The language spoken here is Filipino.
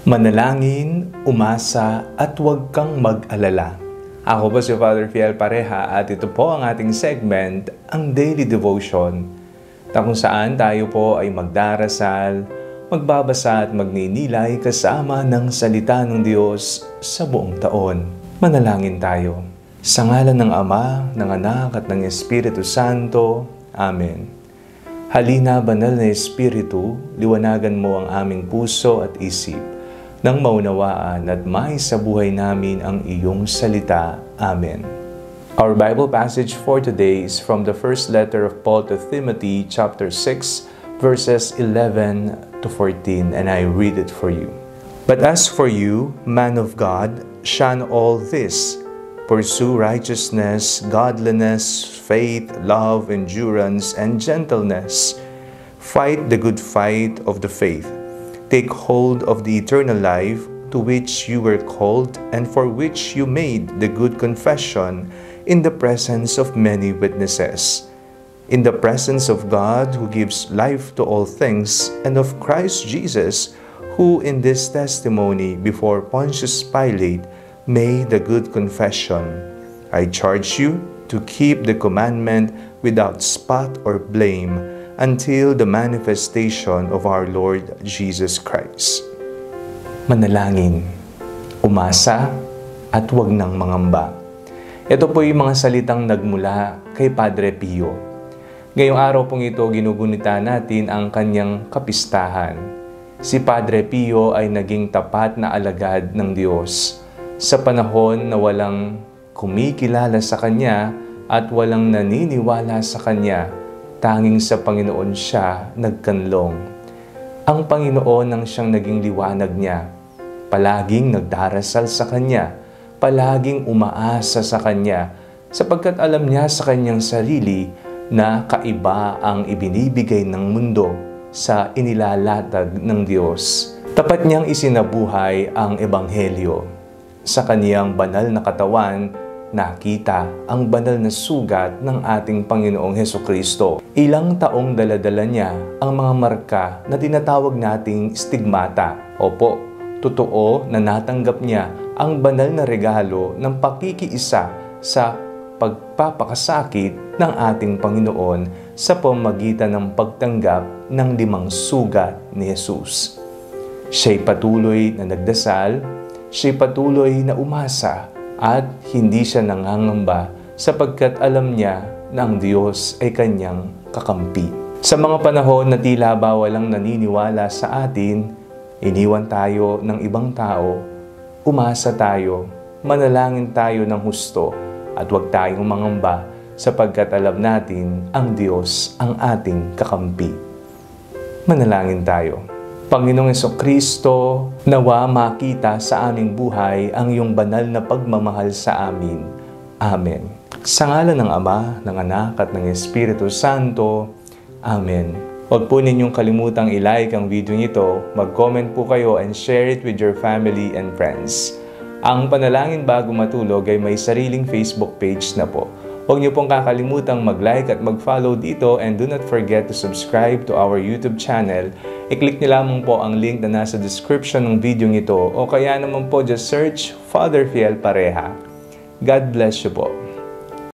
Manalangin, umasa, at huwag kang mag-alala. Ako po si Father Fiel Pareha at ito po ang ating segment, ang Daily Devotion, na kung saan tayo po ay magdarasal, magbabasa at magninilay kasama ng salita ng Diyos sa buong taon. Manalangin tayo. Sa ngalan ng Ama, ng Anak at ng Espiritu Santo. Amen. Halina, Banal na Espiritu, liwanagan mo ang aming puso at isip, nang maunawaan at maisabuhay namin ang iyong salita. Amen. Our Bible passage for today is from the first letter of Paul to Timothy, chapter 6, verses 11 to 14, and I read it for you. But as for you, man of God, shun all this. Pursue righteousness, godliness, faith, love, endurance, and gentleness. Fight the good fight of the faith. Take hold of the eternal life to which you were called and for which you made the good confession in the presence of many witnesses. In the presence of God who gives life to all things and of Christ Jesus who in this testimony before Pontius Pilate made the good confession. I charge you to keep the commandment without spot or blame until the manifestation of our Lord Jesus Christ. Manalangin, umasa, at huwag nang mangamba. Ito po yung mga salitang nagmula kay Padre Pio. Ngayong araw pong ito, ginugunita natin ang kanyang kapistahan. Si Padre Pio ay naging tapat na alagad ng Diyos sa panahon na walang kumikilala sa Kanya at walang naniniwala sa Kanya. Tanging sa Panginoon siya nagkanlong. Ang Panginoon ang siyang naging liwanag niya. Palaging nagdarasal sa Kanya, palaging umaasa sa Kanya, sapagkat alam niya sa Kanyang sarili na kaiba ang ibinibigay ng mundo sa inilalatag ng Diyos. Tapat niyang isinabuhay ang Ebanghelyo. Sa Kaniyang banal na katawan, nakita ang banal na sugat ng ating Panginoong Hesukristo. Ilang taong daladala niya ang mga marka na tinatawag nating stigmata. Opo, totoo na natanggap niya ang banal na regalo ng pakikiisa sa pagpapakasakit ng ating Panginoon sa pamamagitan ng pagtanggap ng 5 sugat ni Jesus. Siya'y patuloy na nagdasal, siya'y patuloy na umasa, at hindi siya nangangamba sapagkat alam niya na ang Diyos ay kanyang kakampi. Sa mga panahon na tila ba walang naniniwala sa atin, iniwan tayo ng ibang tao, umasa tayo, manalangin tayo ng husto, at huwag tayong mangamba sapagkat alam natin ang Diyos ang ating kakampi. Manalangin tayo. Panginoong Hesukristo, nawa makita sa aming buhay ang iyong banal na pagmamahal sa amin. Amen. Sa ngalan ng Ama, ng Anak at ng Espiritu Santo. Amen. Huwag po ninyong kalimutang i-like ang video nito, mag-comment po kayo and share it with your family and friends. Ang Panalangin Bago Matulog ay may sariling Facebook page na po. Huwag niyo pong kakalimutang mag-like at mag-follow dito, and do not forget to subscribe to our YouTube channel. I-click niyo lamang po ang link na nasa description ng video nito, o kaya naman po just search Father Fiel Pareha. God bless you po.